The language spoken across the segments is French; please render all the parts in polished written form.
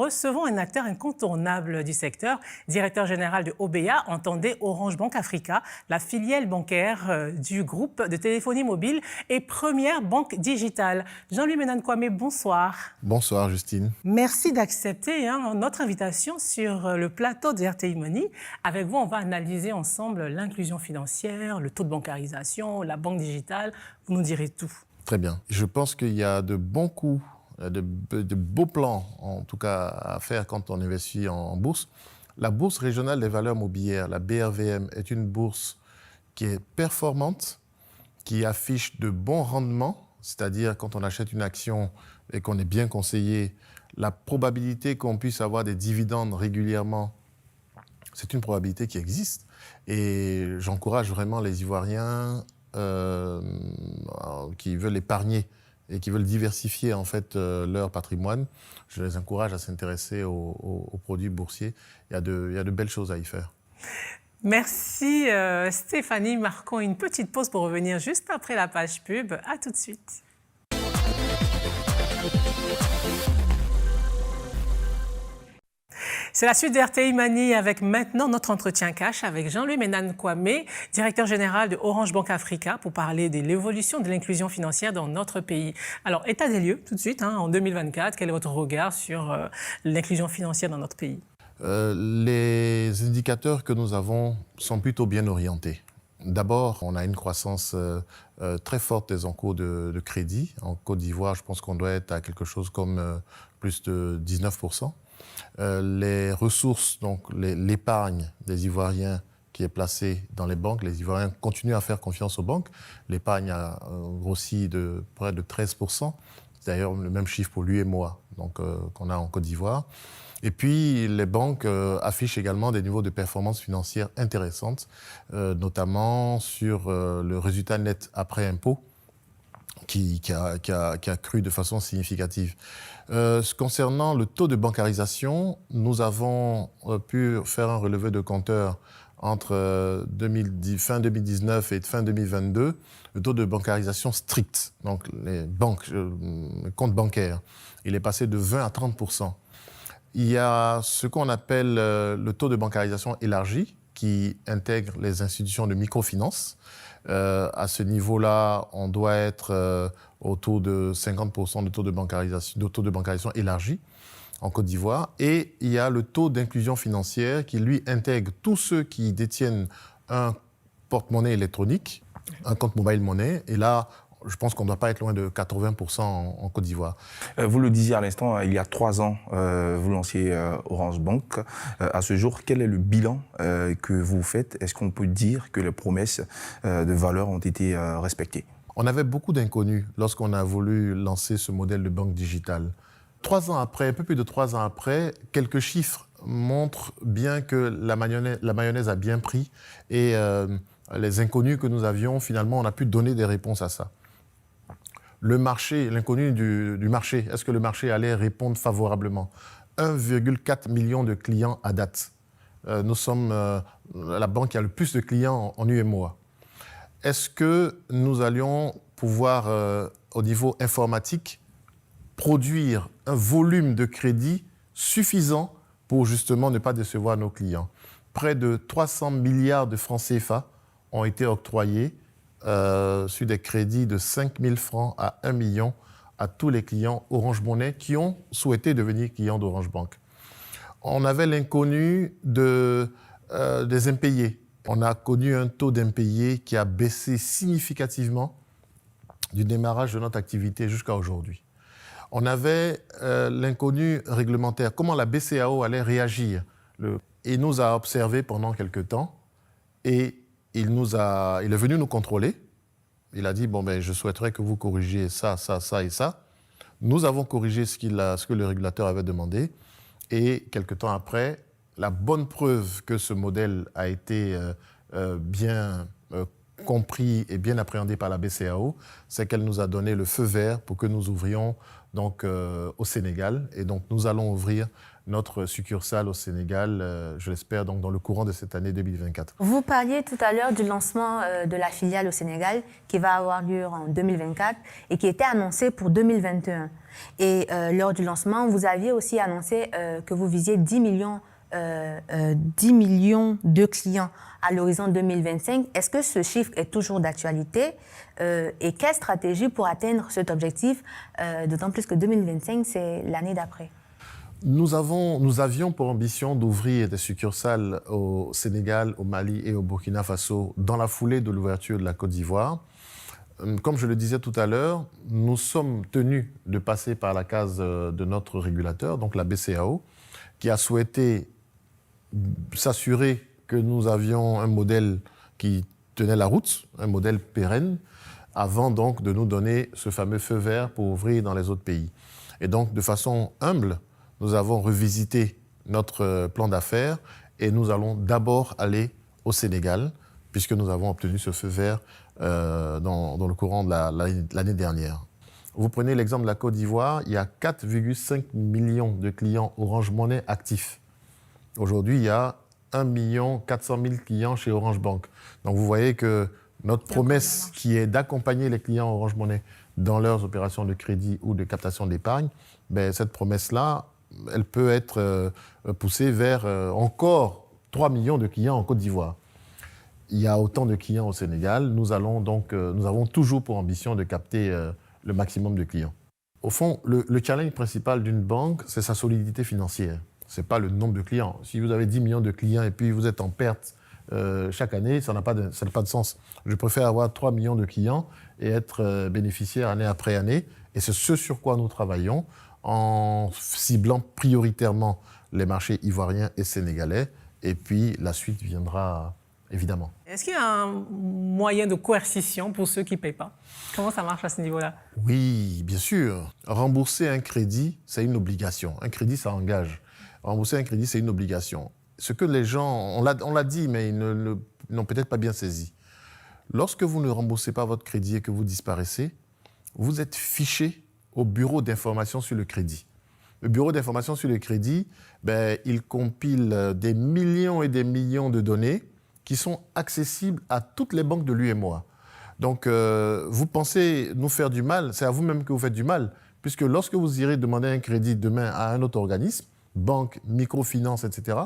recevons un acteur incontournable du secteur, directeur général de OBA, entendez Orange Bank Africa, la filiale bancaire du groupe de téléphonie mobile et première banque digitale. Jean-Louis Ménane-Kwame, bonsoir. Bonsoir Justine. Merci d'accepter notre invitation sur le plateau de RTI Money. Avec vous, on va analyser ensemble l'inclusion financière, le taux de bancarisation, la banque digitale. Vous nous direz tout. Très bien. Je pense qu'il y a de bons coups, de beaux plans, en tout cas, à faire quand on investit en bourse. La Bourse régionale des valeurs mobilières, la BRVM, est une bourse qui est performante, qui affiche de bons rendements, c'est-à-dire quand on achète une action et qu'on est bien conseillé, la probabilité qu'on puisse avoir des dividendes régulièrement, c'est une probabilité qui existe. Et j'encourage vraiment les Ivoiriens qui veulent épargner et qui veulent diversifier en fait leur patrimoine. Je les encourage à s'intéresser aux produits boursiers. Il y a de belles choses à y faire. Merci Stéphanie. Marquons une petite pause pour revenir juste après la page pub. À tout de suite. C'est la suite de RTI Money avec maintenant notre entretien cash avec Jean-Louis Ménane-Kwame, directeur général de Orange Bank Africa, pour parler de l'évolution de l'inclusion financière dans notre pays. Alors, état des lieux, tout de suite, en 2024, quel est votre regard sur l'inclusion financière dans notre pays? Les indicateurs que nous avons sont plutôt bien orientés. D'abord, on a une croissance très forte des encours de crédit. En Côte d'Ivoire, je pense qu'on doit être à quelque chose comme plus de 19%. Les ressources, donc l'épargne des Ivoiriens qui est placée dans les banques, les Ivoiriens continuent à faire confiance aux banques. L'épargne a grossi de près de 13%. C'est d'ailleurs le même chiffre pour l'UEMOA qu'on a en Côte d'Ivoire. Et puis, les banques affichent également des niveaux de performance financière intéressantes, notamment sur le résultat net après impôt, qui a cru de façon significative. Concernant le taux de bancarisation, nous avons pu faire un relevé de compteur entre fin 2019 et fin 2022, le taux de bancarisation strict, donc les comptes bancaires, il est passé de 20 à 30%. Il y a ce qu'on appelle le taux de bancarisation élargi, qui intègre les institutions de microfinance. À ce niveau-là, on doit être autour de 50% de taux de bancarisation élargi en Côte d'Ivoire. Et il y a le taux d'inclusion financière qui, lui, intègre tous ceux qui détiennent un porte-monnaie électronique, un compte mobile money. Et là, je pense qu'on ne doit pas être loin de 80% en Côte d'Ivoire. Vous le disiez à l'instant, il y a 3 ans, vous lanciez Orange Bank. À ce jour, quel est le bilan que vous faites? Est-ce qu'on peut dire que les promesses de valeur ont été respectées? On avait beaucoup d'inconnus lorsqu'on a voulu lancer ce modèle de banque digitale. 3 ans après, un peu plus de 3 ans après, quelques chiffres montrent bien que la mayonnaise a bien pris et les inconnus que nous avions, finalement, on a pu donner des réponses à ça. Le marché, l'inconnu du marché, est-ce que le marché allait répondre favorablement? 1,4 million de clients à date. Nous sommes la banque qui a le plus de clients en UEMOA. Est-ce que nous allions pouvoir, au niveau informatique, produire un volume de crédit suffisant pour justement ne pas décevoir nos clients? Près de 300 milliards de francs CFA ont été octroyés sur des crédits de 5 000 francs à 1 million à tous les clients Orange Money qui ont souhaité devenir clients d'Orange Bank. On avait l'inconnu des impayés. On a connu un taux d'impayés qui a baissé significativement du démarrage de notre activité jusqu'à aujourd'hui. On avait l'inconnu réglementaire, comment la BCEAO allait réagir. Il nous a observés pendant quelques temps et il est venu nous contrôler. Il a dit, je souhaiterais que vous corrigiez ça, ça, ça et ça. Nous avons corrigé ce que le régulateur avait demandé. Et quelques temps après, la bonne preuve que ce modèle a été bien compris et bien appréhendé par la BCEAO, c'est qu'elle nous a donné le feu vert pour que nous ouvrions donc, au Sénégal. Et donc, nous allons ouvrir notre succursale au Sénégal, je l'espère, donc dans le courant de cette année 2024. Vous parliez tout à l'heure du lancement de la filiale au Sénégal qui va avoir lieu en 2024 et qui était annoncé pour 2021. Et lors du lancement, vous aviez aussi annoncé que vous visiez 10 millions de clients à l'horizon 2025. Est-ce que ce chiffre est toujours d'actualité et quelle stratégie pour atteindre cet objectif, d'autant plus que 2025, c'est l'année d'après? Nous avions pour ambition d'ouvrir des succursales au Sénégal, au Mali et au Burkina Faso dans la foulée de l'ouverture de la Côte d'Ivoire. Comme je le disais tout à l'heure, nous sommes tenus de passer par la case de notre régulateur, donc la BCEAO, qui a souhaité s'assurer que nous avions un modèle qui tenait la route, un modèle pérenne, avant donc de nous donner ce fameux feu vert pour ouvrir dans les autres pays. Et donc, de façon humble, nous avons revisité notre plan d'affaires et nous allons d'abord aller au Sénégal, puisque nous avons obtenu ce feu vert dans le courant de l'année dernière. Vous prenez l'exemple de la Côte d'Ivoire, il y a 4,5 millions de clients Orange Money actifs. Aujourd'hui, il y a 1 400 000 clients chez Orange Bank. Donc vous voyez que notre promesse qui est d'accompagner les clients Orange Money dans leurs opérations de crédit ou de captation d'épargne, ben, cette promesse-là, elle peut être poussée vers encore 3 millions de clients en Côte d'Ivoire. Il y a autant de clients au Sénégal. Nous avons toujours pour ambition de capter le maximum de clients. Au fond, le challenge principal d'une banque, c'est sa solidité financière. Ce n'est pas le nombre de clients. Si vous avez 10 millions de clients et puis vous êtes en perte chaque année, ça n'a pas de sens. Je préfère avoir 3 millions de clients et être bénéficiaire année après année. Et c'est ce sur quoi nous travaillons, en ciblant prioritairement les marchés ivoiriens et sénégalais. Et puis, la suite viendra, évidemment. Est-ce qu'il y a un moyen de coercition pour ceux qui ne payent pas? Comment ça marche à ce niveau-là? Oui, bien sûr. Rembourser un crédit, c'est une obligation. Un crédit, ça engage. Rembourser un crédit, c'est une obligation. Ce que les gens, on l'a dit, mais ils n'ont peut-être pas bien saisi. Lorsque vous ne remboursez pas votre crédit et que vous disparaissez, vous êtes fiché au bureau d'information sur le crédit. Le bureau d'information sur le crédit, ben, il compile des millions et des millions de données qui sont accessibles à toutes les banques de l'UEMOA. Donc, vous pensez nous faire du mal, c'est à vous-même que vous faites du mal, puisque lorsque vous irez demander un crédit demain à un autre organisme, banque, microfinance, etc.,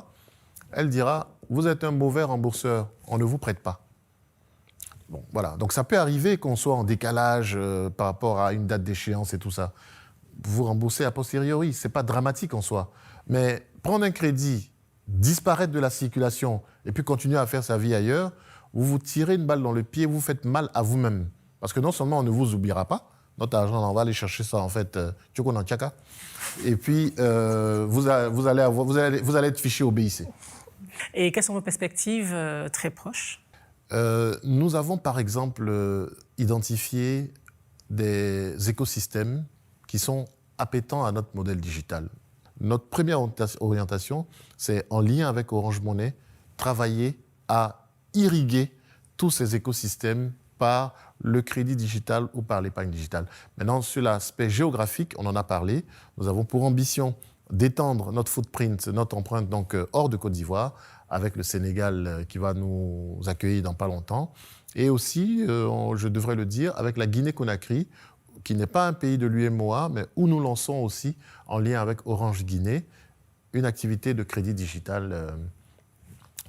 elle dira « Vous êtes un mauvais rembourseur, on ne vous prête pas ». Bon, voilà. Donc ça peut arriver qu'on soit en décalage par rapport à une date d'échéance et tout ça. Vous remboursez a posteriori, ce n'est pas dramatique en soi. Mais prendre un crédit, disparaître de la circulation et puis continuer à faire sa vie ailleurs, vous vous tirez une balle dans le pied, vous faites mal à vous-même. Parce que non seulement on ne vous oubliera pas, notre argent, on va aller chercher ça en fait, tchoko-nan-tchaka, et puis vous allez être fiché au BIC. Et quelles sont vos perspectives très proches? Nous avons par exemple identifié des écosystèmes qui sont appétents à notre modèle digital. Notre première orientation, c'est en lien avec Orange Money, travailler à irriguer tous ces écosystèmes par le crédit digital ou par l'épargne digitale. Maintenant, sur l'aspect géographique, on en a parlé. Nous avons pour ambition d'étendre notre footprint, notre empreinte donc hors de Côte d'Ivoire, avec le Sénégal qui va nous accueillir dans pas longtemps. Et aussi, je devrais le dire, avec la Guinée-Conakry, qui n'est pas un pays de l'UEMOA, mais où nous lançons aussi, en lien avec Orange Guinée, une activité de crédit digital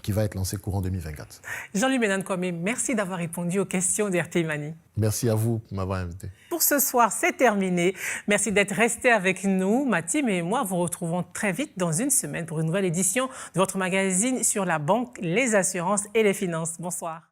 qui va être lancée courant 2024. Jean-Louis Ménane-Kouamé, merci d'avoir répondu aux questions d'RTI Mani. Merci à vous de m'avoir invité. Pour ce soir, c'est terminé. Merci d'être resté avec nous. Ma team et moi vous retrouvons très vite dans une semaine pour une nouvelle édition de votre magazine sur la banque, les assurances et les finances. Bonsoir.